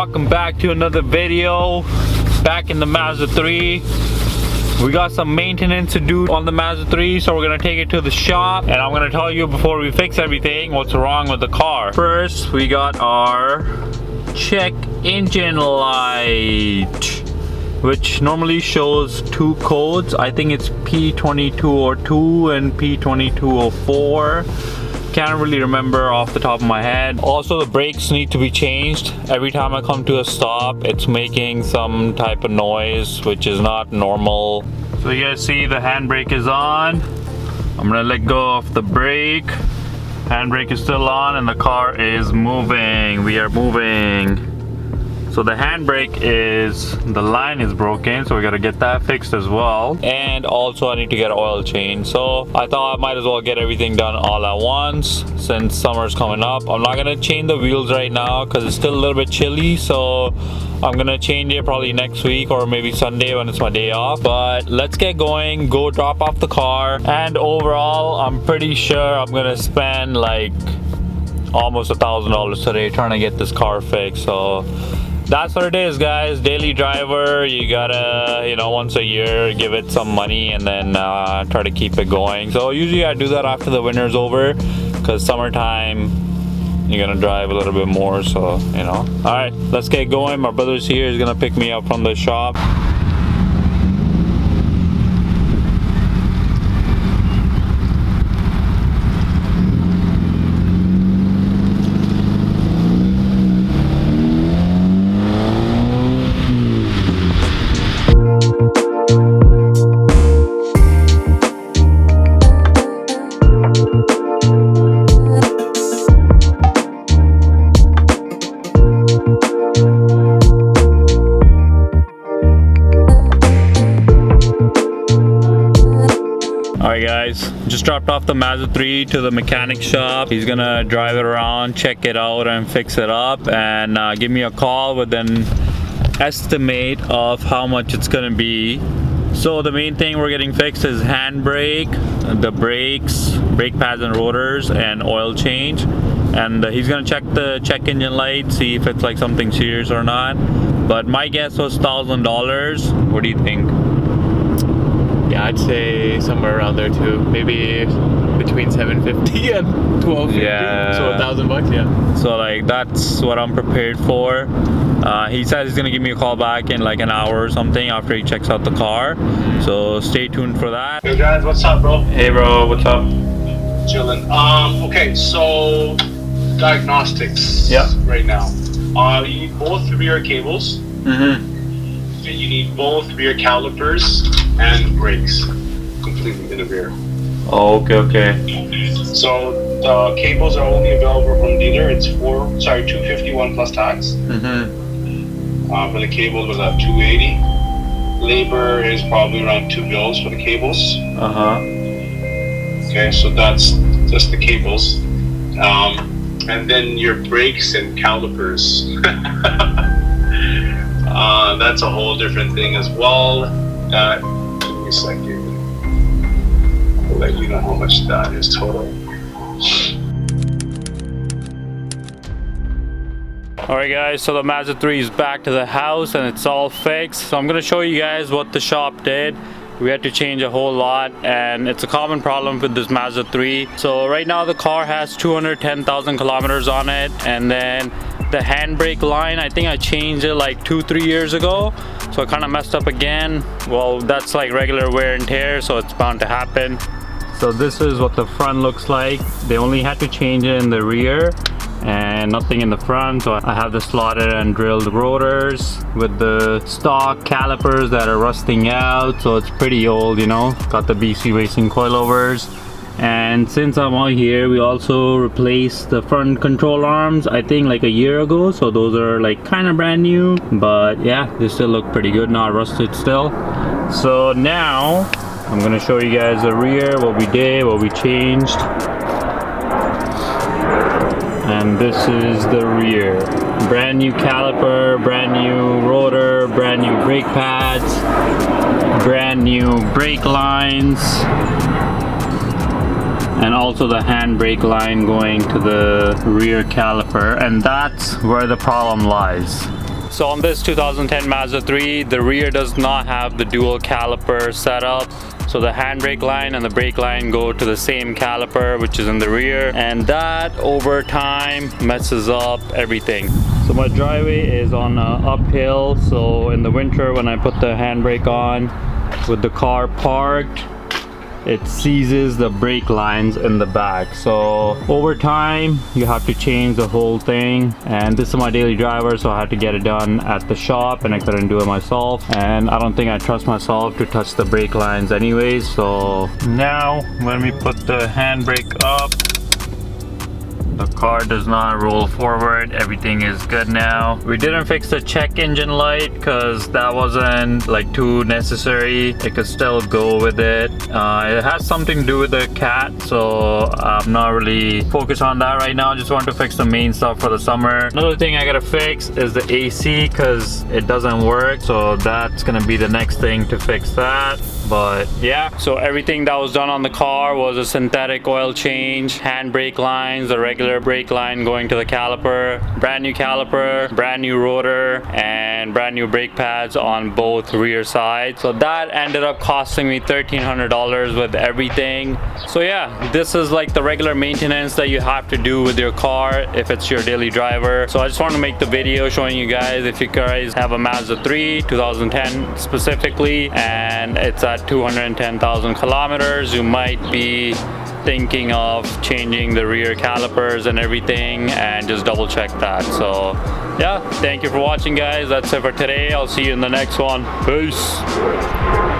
welcome back to another video. Back in the Mazda 3. We got some maintenance to do on the Mazda 3, so we're gonna take it to the shop and I'm gonna tell you before we fix everything what's wrong with the car. First, we got our check engine light, which normally shows two codes. I think it's P2202 and P2204. Can't really remember off the top of my head. Also, the brakes need to be changed. Every time I come to a stop, it's making some type of noise, which is not normal. So you guys see the handbrake is on. I'm gonna let go of the brake. Handbrake is still on and the car is moving. We are moving. So the handbrake the line is broken, so we gotta get that fixed as well. And also I need to get an oil change. So I thought I might as well get everything done all at once since summer's coming up. I'm not gonna change the wheels right now because it's still a little bit chilly. So I'm gonna change it probably next week or maybe Sunday when it's my day off. But let's get going, go drop off the car. And overall, I'm pretty sure I'm gonna spend like almost $1,000 today trying to get this car fixed. So that's what it is, guys. Daily driver, you gotta, once a year give it some money and then try to keep it going. So usually I do that after the winter's over because summertime you're gonna drive a little bit more, so all right, let's get going. My brother's here, he's gonna pick me up from the shop. Alright guys, just dropped off the Mazda 3 to the mechanic shop. He's gonna drive it around, check it out and fix it up and give me a call with an estimate of how much it's gonna be. So the main thing we're getting fixed is handbrake, the brakes, brake pads and rotors, and oil change. And he's gonna check the check engine light, see if it's like something serious or not. But my guess was $1,000. What do you think? Yeah, I'd say somewhere around there too. Maybe between $750 and $1,250. Yeah. So $1,000, yeah. So like that's what I'm prepared for. He says he's gonna give me a call back in like an hour or something after he checks out the car. So stay tuned for that. Hey guys, what's up, bro? Hey bro, what's up? Chilling. Okay, so diagnostics. Yeah. Right now. You need both rear cables. And you need both rear calipers and brakes completely in the rear. Oh, okay. So the cables are only available from dealer. It's $251 plus tax. For the cable was at $280. Labor is probably around $2 for the cables. Okay, so that's just the cables. And then your brakes and calipers. That's a whole different thing as well. Give me a second. I'll let you know how much that is total. Alright guys, so the Mazda 3 is back to the house and it's all fixed. So I'm going to show you guys what the shop did. We had to change a whole lot and it's a common problem with this Mazda 3. So right now the car has 210,000 kilometers on it, and then the handbrake line, I think I changed it like 2-3 years ago, so I kind of messed up again. Well, that's like regular wear and tear, so it's bound to happen. So this is what the front looks like. They only had to change it in the rear and nothing in the front. So I have the slotted and drilled rotors with the stock calipers that are rusting out, so it's pretty old, got the BC racing coilovers. And since I'm out here, we also replaced the front control arms, I think like a year ago, so those are like kind of brand new, but yeah, they still look pretty good, not rusted still. So now I'm gonna show you guys the rear, what we did, what we changed. And this is the rear. Brand new caliper, brand new rotor, brand new brake pads, brand new brake lines, and also the handbrake line going to the rear caliper, and that's where the problem lies. So on this 2010 Mazda 3, the rear does not have the dual caliper setup. So the handbrake line and the brake line go to the same caliper, which is in the rear, and that over time messes up everything. So my driveway is on uphill, so in the winter when I put the handbrake on with the car parked, it seizes the brake lines in the back. So over time you have to change the whole thing, and this is my daily driver, so I had to get it done at the shop and I couldn't do it myself, and I don't think I trust myself to touch the brake lines anyways. So now when we put the handbrake up, the car does not roll forward. Everything is good now. We didn't fix the check engine light because that wasn't like too necessary. It could still go with it. It has something to do with the cat, so I'm not really focused on that right now. I just want to fix the main stuff for the summer. Another thing I gotta fix is the AC because it doesn't work, so that's gonna be the next thing to fix that. But yeah, so everything that was done on the car was a synthetic oil change, handbrake lines, the regular brake line going to the caliper, brand new caliper, brand new rotor, and brand new brake pads on both rear sides. So that ended up costing me $1,300 with everything. So yeah, this is like the regular maintenance that you have to do with your car if it's your daily driver. So I just want to make the video showing you guys, if you guys have a Mazda 3 2010 specifically and it's at 210,000 kilometers, you might be thinking of changing the rear calipers and everything, and just double check that. So yeah, thank you for watching guys. That's it for today. I'll see you in the next one. Peace.